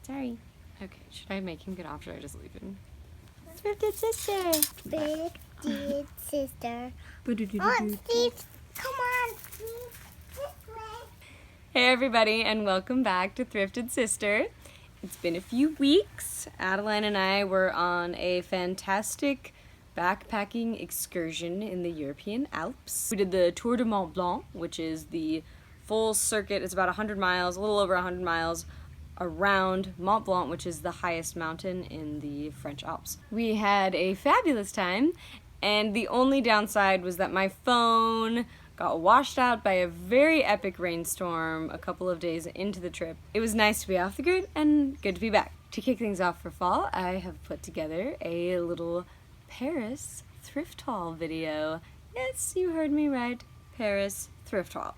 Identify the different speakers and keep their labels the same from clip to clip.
Speaker 1: Sorry. Okay, should I make him get off or should I just leave him? Thrifted sister.
Speaker 2: Thrifted sister. Oh, Steve, come on, Steve. This way.
Speaker 1: Hey everybody, and welcome back to Thrifted Sister. It's been a few weeks. Adeline and I were on a fantastic backpacking excursion in the European Alps. We did the Tour de Mont Blanc, which is the full circuit. It's about 100 miles, a little over 100 miles around Mont Blanc, which is the highest mountain in the French Alps. We had a fabulous time, and the only downside was that my phone got washed out by a very epic rainstorm a couple of days into the trip. It was nice to be off the grid and good to be back. To kick things off for fall, I have put together a little Paris thrift haul video. Yes, you heard me right. Paris thrift haul.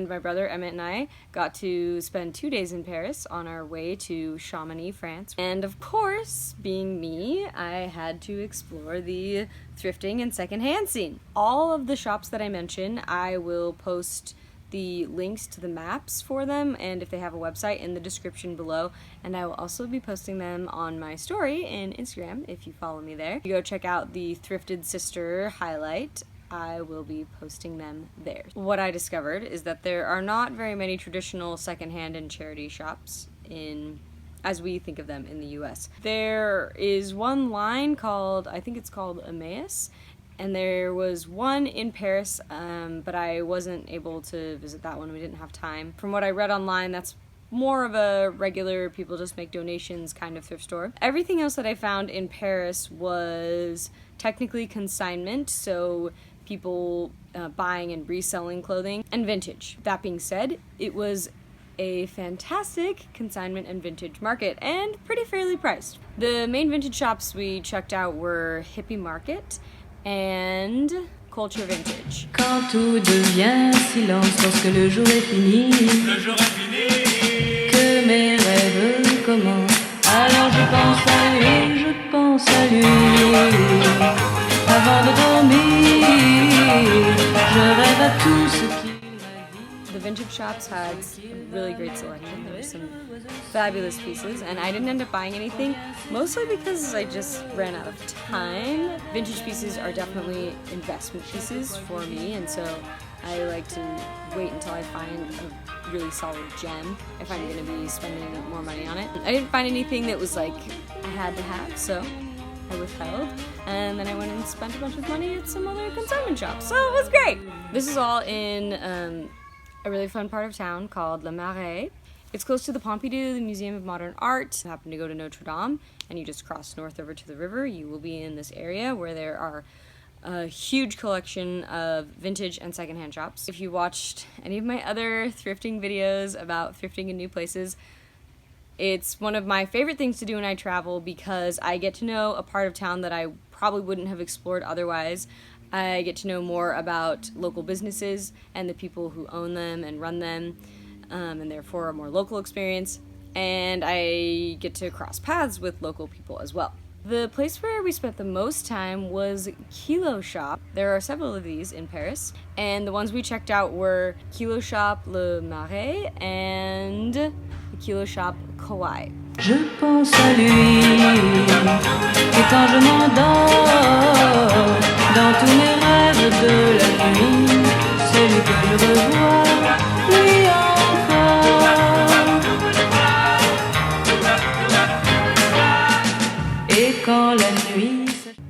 Speaker 1: My brother Emmett and I got to spend 2 days in Paris on our way to Chamonix, France. And of course, being me, I had to explore the thrifting and secondhand scene. All of the shops that I mention, I will post the links to the maps for them, and if they have a website, in the description below. And I will also be posting them on my story in Instagram if you follow me there. You go check out the Thrifted Sister highlight. I will be posting them there. What I discovered is that there are not very many traditional secondhand and charity shops as we think of them in the US. There is one line called, I think it's called Emmaus, and there was one in Paris, but I wasn't able to visit that one. We didn't have time. From what I read online, that's more of a regular, people just make donations kind of thrift store. Everything else that I found in Paris was technically consignment, so people buying and reselling clothing, and vintage. That being said, it was a fantastic consignment and vintage market, and pretty fairly priced. The main vintage shops we checked out were Hippy Market and Culture Vintage.
Speaker 3: Quand tout devient silence lorsque le jour est fini, que mes rêves commencent, alors je pense à lui, je pense à lui. Avant de dormir, je rêve à tout ce qui m'a dit.
Speaker 1: The vintage shops had a really great selection. There were some fabulous pieces, and I didn't end up buying anything, mostly because I just ran out of time. Vintage pieces are definitely investment pieces for me, and so I like to wait until I find a really solid gem if I'm going to be spending more money on it. I didn't find anything that was like I had to have, so I withheld, and then I went and spent a bunch of money at some other consignment shops, so it was great! This is all in a really fun part of town called Le Marais. It's close to the Pompidou, the Museum of Modern Art. If you happen to go to Notre Dame and you just cross north over to the river, you will be in this area where there are a huge collection of vintage and secondhand shops. If you watched any of my other thrifting videos about thrifting in new places, it's one of my favorite things to do when I travel because I get to know a part of town that I probably wouldn't have explored otherwise. I get to know more about local businesses and the people who own them and run them, and therefore a more local experience. And I get to cross paths with local people as well. The place where we spent the most time was Kilo Shop. There are several of these in Paris, and the ones we checked out were Kilo Shop Le Marais and the Kilo Shop Kawaii.
Speaker 3: Je pense à lui, et quand je m'endors, dans tous mes rêves de la nuit, c'est lui que je revois, lui encore.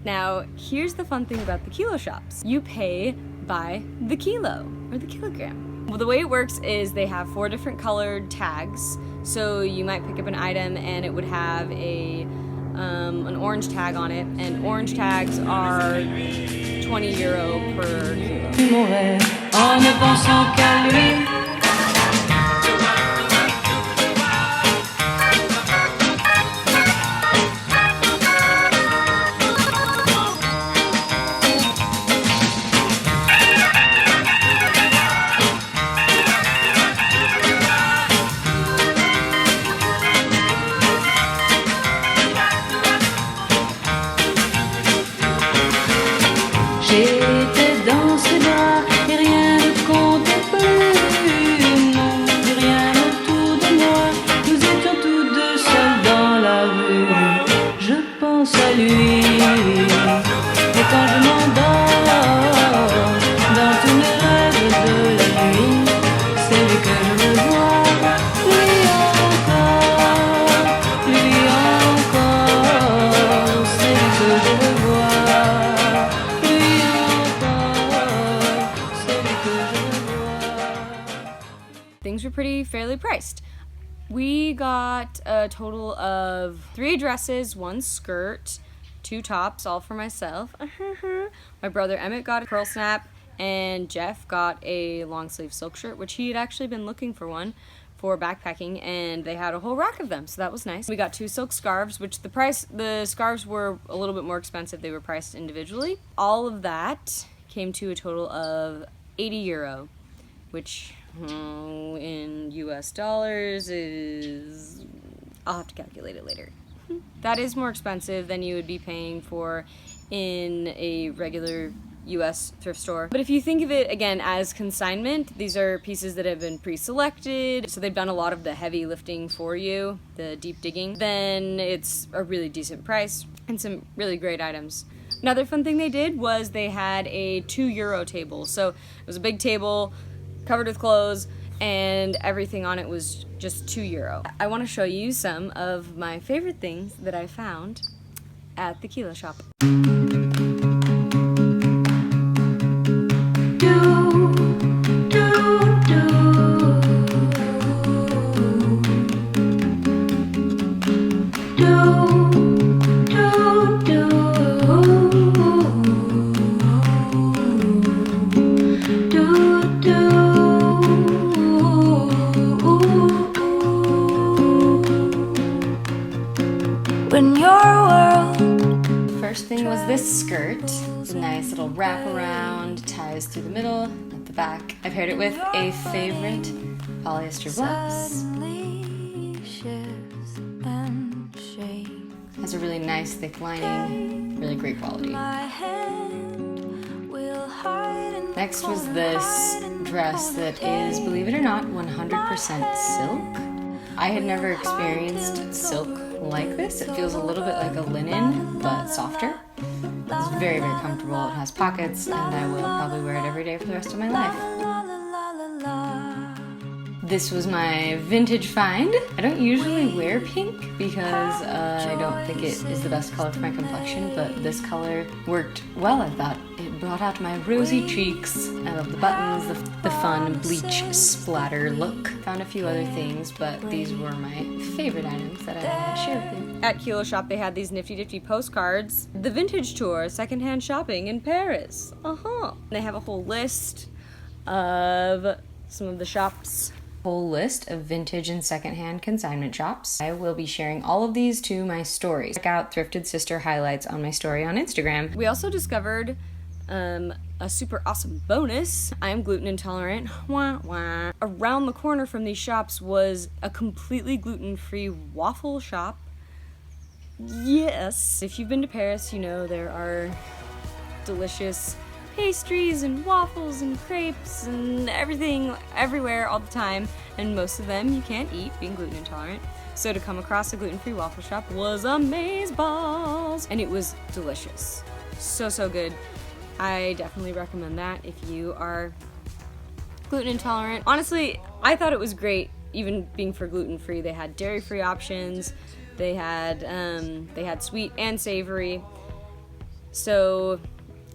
Speaker 1: Now, here's the fun thing about the kilo shops. You pay by the kilo, or the kilogram. Well, the way it works is they have 4 different colored tags. So you might pick up an item and it would have an orange tag on it, and orange tags are 20 euro per kilo.
Speaker 3: En ne pensant qu'à lui. J'étais dans ses bras et rien ne comptait plus, non, plus rien autour de moi. Nous étions tous deux seuls dans la rue. Je pense à lui, et quand je m'endors dans tous mes rêves de la nuit, c'est lui que je veux voir. Lui encore, c'est lui que je veux voir.
Speaker 1: Things were fairly priced. We got a total of 3 dresses, 1 skirt, 2 tops, all for myself. My brother Emmett got a pearl snap, and Jeff got a long sleeve silk shirt, which he had actually been looking for one for backpacking, and they had a whole rack of them, so that was nice. We got 2 silk scarves, which the scarves were a little bit more expensive. They were priced individually. All of that came to a total of 80 euro, which in US dollars is, I'll have to calculate it later. That is more expensive than you would be paying for in a regular US thrift store. But if you think of it again as consignment, these are pieces that have been pre-selected, so they've done a lot of the heavy lifting for you, the deep digging, then it's a really decent price and some really great items. Another fun thing they did was they had a 2 euro table. So it was a big table covered with clothes, and everything on it was just 2 euro. I want to show you some of my favorite things that I found at the kilo shop. First thing was this skirt. It's a nice little wraparound, ties through the middle, at the back. I paired it with a favorite polyester blouse. Has a really nice thick lining, really great quality. Next was this dress that is, believe it or not, 100% silk. I had never experienced silk like this. It feels a little bit like a linen, but softer. It's very, very comfortable. It has pockets, and I will probably wear it every day for the rest of my life. This was my vintage find. I don't usually wear pink because I don't think it is the best color for my complexion, but this color worked well, I thought. It brought out my rosy cheeks. I love the buttons, the fun bleach splatter look. Found a few other things, but these were my favorite items that I wanted to share with you. At Kilo Shop, they had these nifty postcards. The Vintage Tour, Secondhand Shopping in Paris. They have a whole list of some of the shops. Whole list of vintage and secondhand consignment shops. I will be sharing all of these to my stories. Check out Thrifted Sister highlights on my story on Instagram. We also discovered a super awesome bonus. I am gluten intolerant. Wah, wah. Around the corner from these shops was a completely gluten-free waffle shop. Yes! If you've been to Paris, you know there are delicious pastries and waffles and crepes and everything everywhere all the time, and most of them you can't eat being gluten intolerant. So to come across a gluten-free waffle shop was amazeballs, and it was delicious. So good. I definitely recommend that if you are gluten intolerant. Honestly, I thought it was great even being for gluten-free. They had dairy-free options. They had sweet and savory. So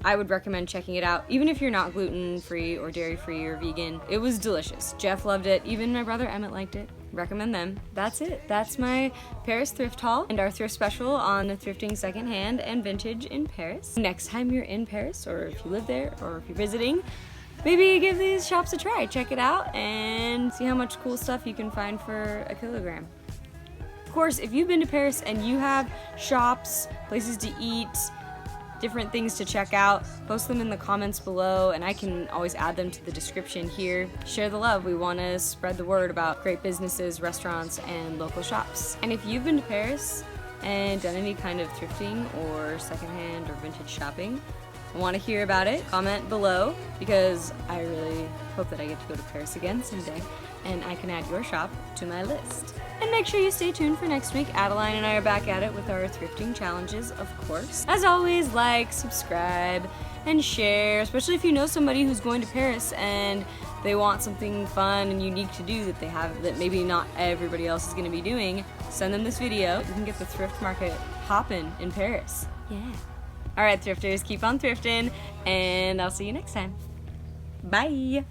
Speaker 1: I would recommend checking it out, even if you're not gluten-free or dairy-free or vegan. It was delicious. Jeff loved it. Even my brother Emmett liked it. Recommend them. That's it. That's my Paris thrift haul and our thrift special on thrifting secondhand and vintage in Paris. Next time you're in Paris, or if you live there, or if you're visiting, maybe give these shops a try. Check it out and see how much cool stuff you can find for a kilogram. Of course, if you've been to Paris and you have shops, places to eat, different things to check out, post them in the comments below and I can always add them to the description here. Share the love. We want to spread the word about great businesses, restaurants, and local shops. And if you've been to Paris and done any kind of thrifting or secondhand or vintage shopping, I want to hear about it. Comment below because I really hope that I get to go to Paris again someday and I can add your shop to my list. And make sure you stay tuned for next week. Adeline and I are back at it with our thrifting challenges, of course. As always, like, subscribe, and share, especially if you know somebody who's going to Paris and they want something fun and unique to do that they have that maybe not everybody else is going to be doing. Send them this video. You can get the thrift market hopping in Paris. Yeah. All right, thrifters, keep on thrifting, and I'll see you next time. Bye.